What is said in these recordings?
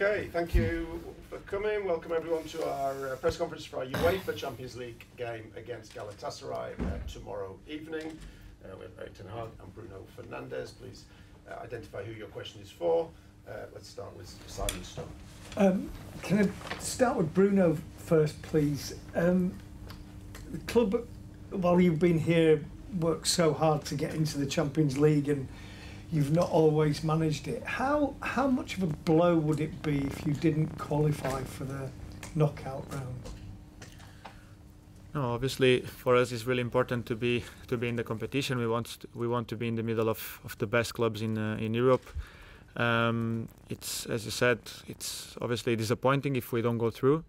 Okay, thank you for coming. Welcome everyone to our press conference for our UEFA Champions League game against Galatasaray tomorrow evening. We have Eric Ten Hag and Bruno Fernandes. Please identify who your question is for. Let's start with Simon Stone. Can I start with Bruno first, please? The club, while you've been here, worked so hard to get into the Champions League, and you've not always managed it. How much of a blow would it be if you didn't qualify for the knockout round? No, obviously for us it's really important to be in the competition. We want to be in the middle of the best clubs in Europe. It's, as you said, it's obviously disappointing if we don't go through.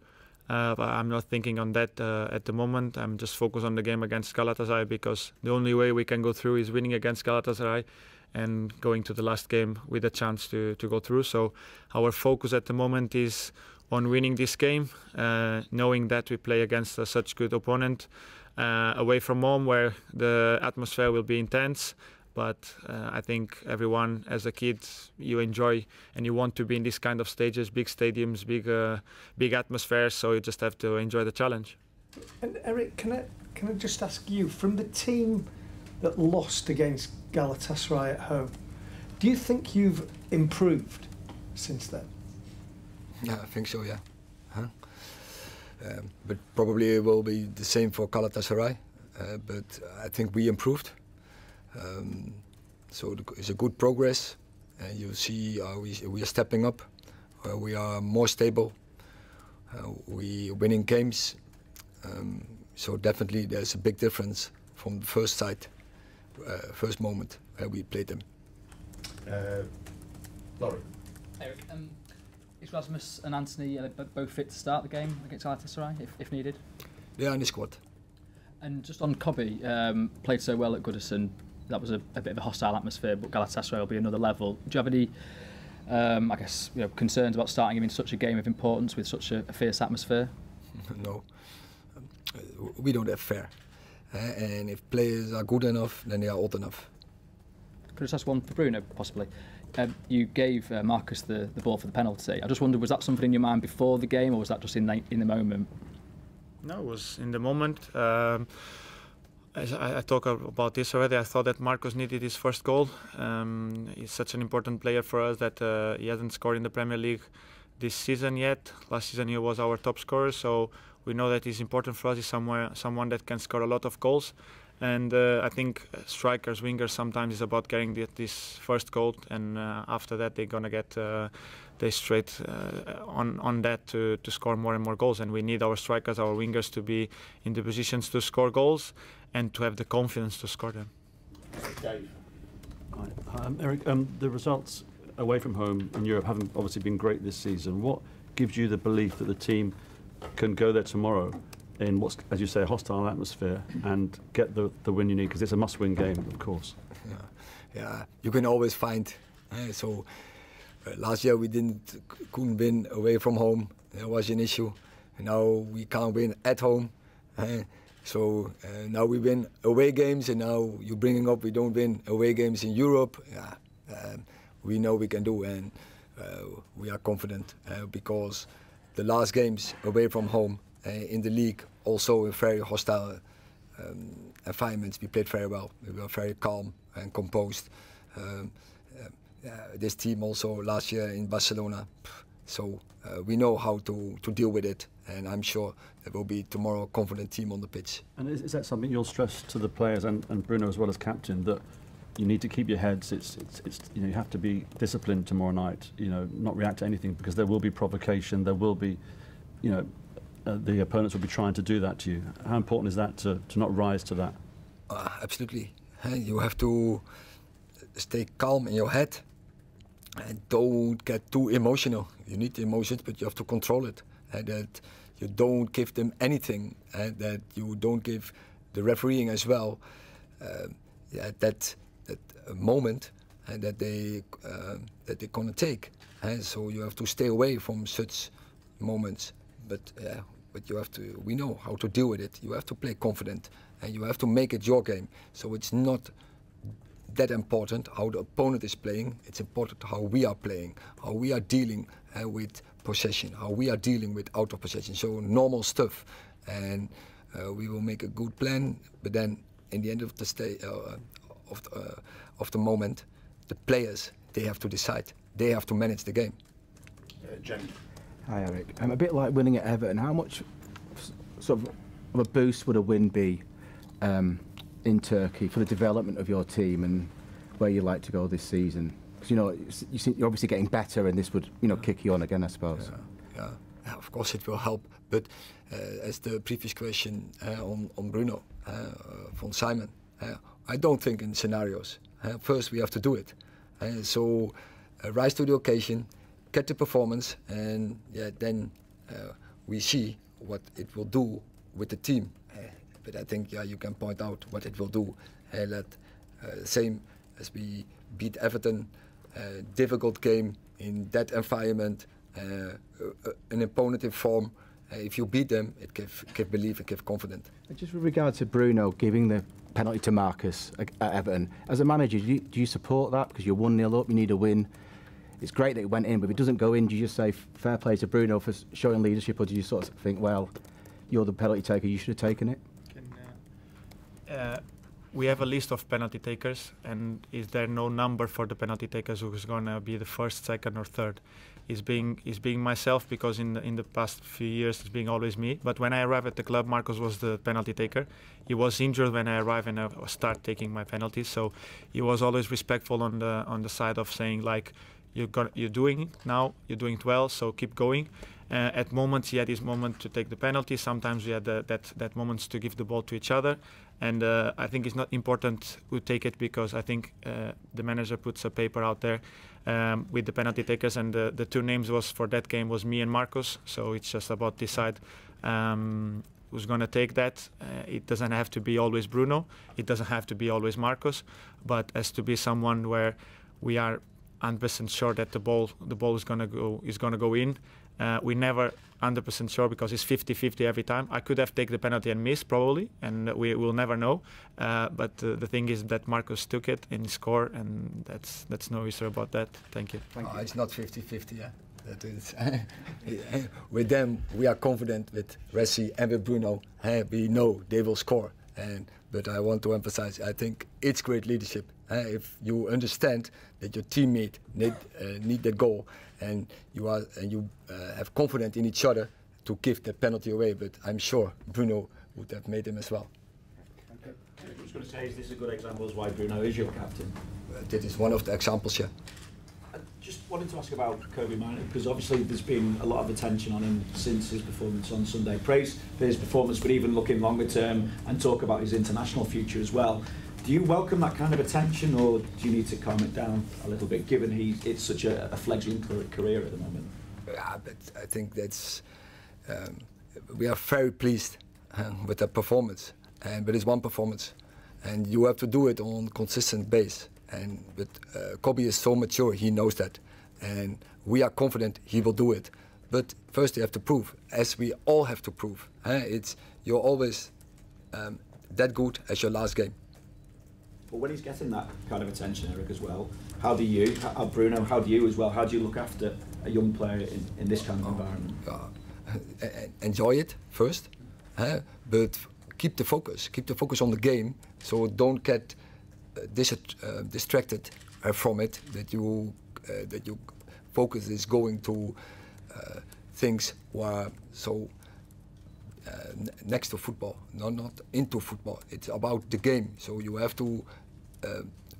But I'm not thinking on that at the moment. I'm just focused on the game against Galatasaray, because the only way we can go through is winning against Galatasaray and going to the last game with a chance to go through. So our focus at the moment is on winning this game, knowing that we play against such good opponent away from home, where the atmosphere will be intense. But I think everyone, as a kid, you enjoy and you want to be in these kind of stages, big stadiums, big atmospheres. So you just have to enjoy the challenge. And Eric, can I just ask you, from the team that lost against Galatasaray at home, do you think you've improved since then? Yeah, I think so, yeah. But probably it will be the same for Galatasaray. But I think we improved. So it's a good progress, and you see we are stepping up. We are more stable. We are winning games. So definitely there's a big difference from the first sight, first moment where we played them. Laurie. Eric, is Rasmus and Antony both fit to start the game against Galatasaray if needed? They are in the squad. And just on Cobby, played so well at Goodison. That was a bit of a hostile atmosphere, but Galatasaray will be another level. Do you have any, I guess, concerns about starting him in such a game of importance with such a fierce atmosphere? No, we don't have fear. And if players are good enough, then they are old enough. Could I just ask one for Bruno, possibly? You gave Marcus the ball for the penalty. I just wondered, was that something in your mind before the game, or was that just in the moment? No, it was in the moment. As I talked about this already, I thought that Marcus needed his first goal. He's such an important player for us that he hasn't scored in the Premier League this season yet. Last season he was our top scorer, so we know that he's important for us. He's someone that can score a lot of goals. And I think strikers, wingers, sometimes it's about getting this first goal, and after that they're gonna get they straight on that to score more and more goals. And we need our strikers, our wingers, to be in the positions to score goals and to have the confidence to score them. Dave. Hi, Eric, the results away from home in Europe haven't obviously been great this season. What gives you the belief that the team can go there tomorrow in what's, as you say, a hostile atmosphere and get the win you need? Because it's a must-win game, of course. Yeah, you can always find. Last year we couldn't win away from home. There was an issue. And now we can't win at home. So now we win away games, and now you're bringing up we don't win away games in Europe. Yeah, we know we can do, and we are confident because the last games away from home in the league, also in very hostile environments, we played very well. We were very calm and composed. This team also last year in Barcelona, so we know how to deal with it, and I'm sure there will be tomorrow a confident team on the pitch. And is that something you'll stress to the players and Bruno as well as captain, that you need to keep your heads? It's you have to be disciplined tomorrow night. Not react to anything, because there will be provocation. There will be, the opponents will be trying to do that to you. How important is that to not rise to that? Absolutely. You have to stay calm in your head and don't get too emotional. You need the emotions, but you have to control it. That you don't give them anything, and that you don't give the refereeing as well that moment that they're gonna take. So you have to stay away from such moments. But you have to. We know how to deal with it. You have to play confident, and you have to make it your game. So it's not that important how the opponent is playing. It's important how we are playing, how we are dealing with possession, how we are dealing with out of possession. So normal stuff, and we will make a good plan. But then, in the end of the of the moment, the players, they have to decide. They have to manage the game. Jen. Hi Eric. A bit like winning at Everton, how much sort of a boost would a win be in Turkey for the development of your team and where you like to go this season? Because you're obviously getting better, and this would kick you on again, I suppose. Yeah, of course it will help. But as the previous question on Bruno from Simon, I don't think in scenarios. First we have to do it. So rise to the occasion, get the performance, and then we see what it will do with the team. But I think you can point out what it will do. Same as we beat Everton, difficult game in that environment, an opponent in form. If you beat them, it give belief and give confidence. Just with regard to Bruno giving the penalty to Marcus at Everton, as a manager, do you support that? Because you're 1-0 up, you need a win. It's great that it went in, but if it doesn't go in, do you just say fair play to Bruno for showing leadership, or do you sort of think, well, you're the penalty taker, you should have taken it? We have a list of penalty takers, and is there no number for the penalty takers who's going to be the first, second, or third? Is being myself, because in the past few years it's being always me. But when I arrived at the club, Marcus was the penalty taker. He was injured when I arrived and I start taking my penalties. So he was always respectful on the side of saying, like, you're doing it now, you're doing it well, so keep going. At moments he had his moment to take the penalty. Sometimes we had that moments to give the ball to each other. And I think it's not important who take it, because I think the manager puts a paper out there with the penalty takers, and the two names was for that game was me and Marcus. So it's just about decide who's going to take that. It doesn't have to be always Bruno. It doesn't have to be always Marcus, but has to be someone where we are 100% sure that the ball is going to go in. We never 100% sure, because it's 50-50 every time. I could have taken the penalty and missed probably, and we will never know. But the thing is that Marcus took it and scored, and that's no issue about that. Thank you. It's not 50-50. Yeah, that is. With them, we are confident with Resi and with Bruno. We know they will score. But I want to emphasize, I think it's great leadership. If you understand that your teammate need the goal, and you have confidence in each other to give the penalty away. But I'm sure Bruno would have made him as well. Okay. I was going to say, is this a good example as why Bruno is your captain? That is one of the examples, yeah. I just wanted to ask about Kobe Mainoo, because obviously there's been a lot of attention on him since his performance on Sunday. Praise for his performance, but even looking longer term and talk about his international future as well. Do you welcome that kind of attention, or do you need to calm it down a little bit, given it's such a fledgling career at the moment? Yeah, but I think that's we are very pleased with that performance, but it's one performance, and you have to do it on consistent base. But Kobe is so mature, he knows that, and we are confident he will do it. But first you have to prove, as we all have to prove. You're always that good as your last game. But when he's getting that kind of attention, Eric, as well, how do you, Bruno, how do you as well, how do you look after a young player in this kind of environment? Enjoy it first, but keep the focus on the game, so don't get distracted from it, that your focus is going to things where so next to football, not into football. It's about the game, so you have to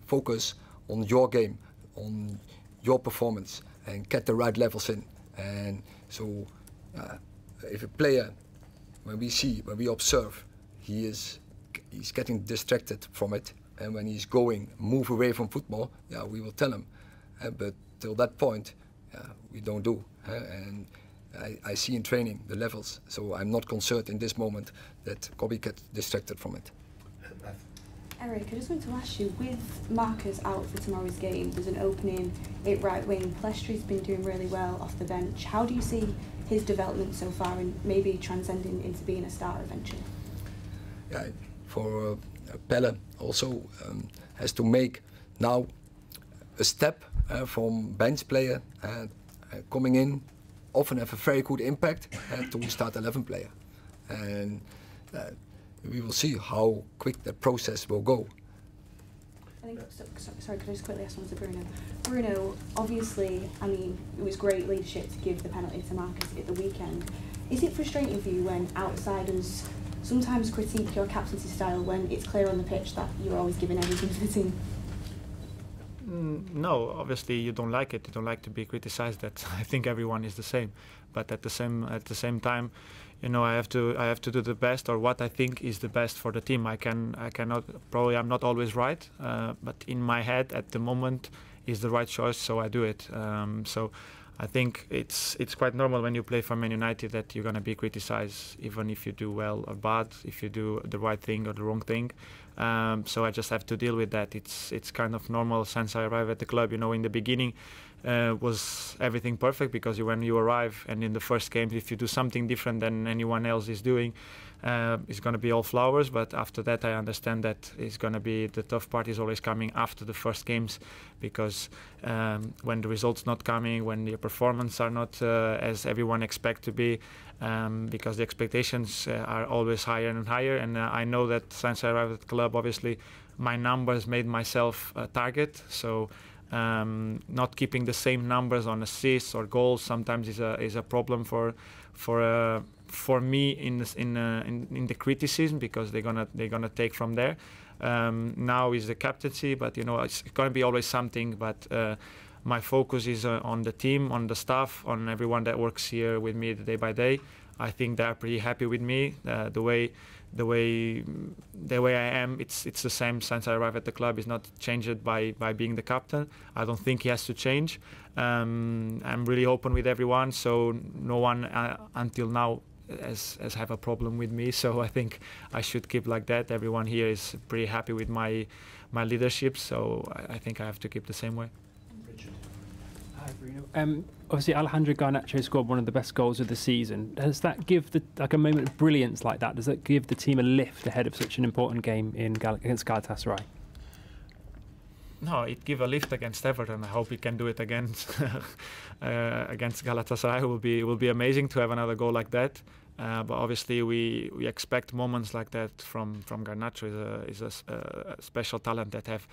focus on your game, on your performance, and get the right levels in. And so if a player, when we observe, he's getting distracted from it, and when he's move away from football, we will tell him. But till that point, we don't do. And I see in training the levels, so I'm not concerned in this moment that Kobe gets distracted from it. Eric, I just want to ask you, with Marcus out for tomorrow's game, there's an opening at right wing. Pellestri's been doing really well off the bench. How do you see his development so far, and maybe transcending into being a starter eventually? Yeah, for Pelle also has to make now a step from bench player coming in, often have a very good impact to start 11 player. And we will see how quick the process will go. I think, sorry, could I just quickly ask one to Bruno? Bruno, obviously, I mean, it was great leadership to give the penalty to Marcus at the weekend. Is it frustrating for you when outsiders sometimes critique your captaincy style when it's clear on the pitch that you're always giving everything to the team? No, obviously you don't like it. You don't like to be criticized. That I think everyone is the same. But at the same time, you know, I have to do the best, or what I think is the best for the team. I cannot, probably I'm not always right, but in my head at the moment is the right choice, so I do it. So I think it's quite normal when you play for Man United that you're gonna be criticized, even if you do well or bad, if you do the right thing or the wrong thing. So I just have to deal with that. It's kind of normal since I arrived at the club. You know, in the beginning was everything perfect, because when you arrive and in the first game, if you do something different than anyone else is doing, it's going to be all flowers. But after that, I understand that it's going to be, the tough part is always coming after the first games, because when the results not coming, when your performance are not as everyone expect to be, because the expectations are always higher and higher. And I know that since I arrived at the club, obviously my numbers made myself a target. So not keeping the same numbers on assists or goals sometimes is a problem for me in the criticism, because they're gonna take from there. Now is the captaincy, but you know, it's gonna be always something. But my focus is on the team, on the staff, on everyone that works here with me day by day. I think they're pretty happy with me. The way I am, it's the same since I arrived at the club. It's not changed by being the captain. I don't think he has to change. I'm really open with everyone, so no one until now has have a problem with me. So I think I should keep like that. Everyone here is pretty happy with my leadership, so I think I have to keep the same way. Hi, Bruno. Obviously, Alejandro Garnacho scored one of the best goals of the season. Does that give a moment of brilliance like that? Does that give the team a lift ahead of such an important game against Galatasaray? No, it give a lift against Everton. I hope he can do it against Galatasaray. It will be amazing to have another goal like that. But obviously we expect moments like that from Garnacho. Is a special talent that have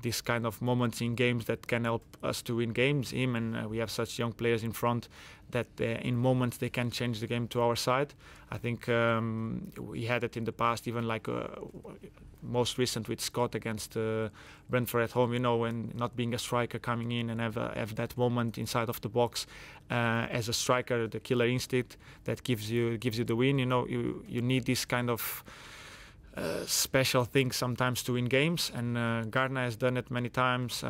this kind of moments in games that can help us to win games. Him and we have such young players in front that in moments they can change the game to our side. I think we had it in the past, even like most recent with Scott against Brentford at home. You know, when not being a striker coming in and have that moment inside of the box as a striker, the killer instinct that gives you the win. You know, you need this kind of special things sometimes to win games, and Garna has done it many times.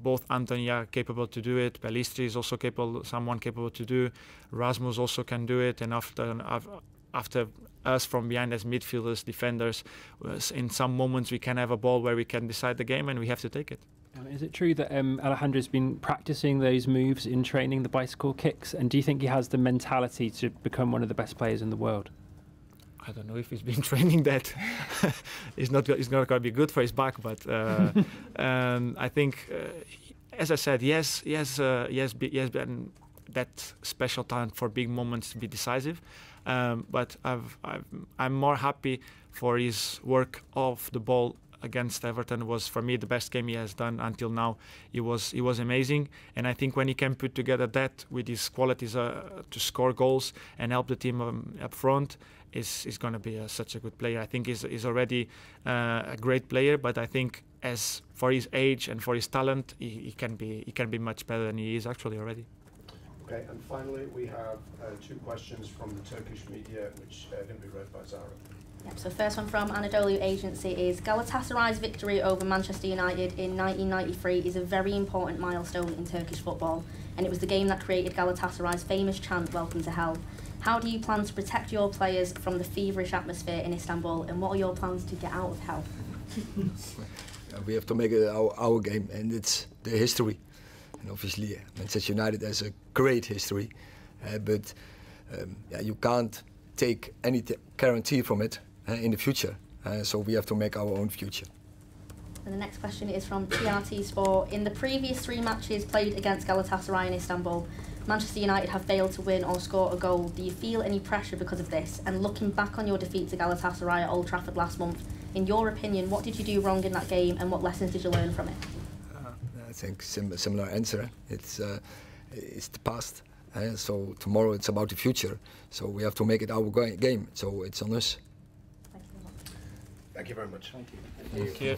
Both Antony are capable to do it. Pellestri is also someone capable to do. Rasmus also can do it. And after us from behind as midfielders, defenders, in some moments we can have a ball where we can decide the game, and we have to take it. Is it true that Alejandro's been practicing those moves in training, the bicycle kicks? And do you think he has the mentality to become one of the best players in the world? I don't know if he's been training that. It's not going to be good for his back, but I think, as I said, yes, been that special talent for big moments to be decisive. But I'm more happy for his work off the ball against Everton. Was for me the best game he has done until now. He was amazing, and I think when he can put together that with his qualities to score goals and help the team up front, is going to be such a good player. I think he's already a great player, but I think as for his age and for his talent, he can be much better than he is actually already. Okay, and finally we have 2 questions from the Turkish media, which are going to be read by Zara. Yep, so first one from Anadolu Agency is Galatasaray's victory over Manchester United in 1993 is a very important milestone in Turkish football, and it was the game that created Galatasaray's famous chant, "Welcome to Hell." How do you plan to protect your players from the feverish atmosphere in Istanbul, and what are your plans to get out of hell? We have to make it our game, and it's the history. And obviously, Manchester United has a great history, but you can't take any guarantee from it in the future. So we have to make our own future. And the next question is from TRT Sport. In the previous 3 matches played against Galatasaray in Istanbul, Manchester United have failed to win or score a goal. Do you feel any pressure because of this? And looking back on your defeat to Galatasaray at Old Trafford last month, in your opinion, what did you do wrong in that game and what lessons did you learn from it? I think similar answer. It's the past. So tomorrow it's about the future. So we have to make it our game. So it's on us. Thank you very much. Thank you. Thank you.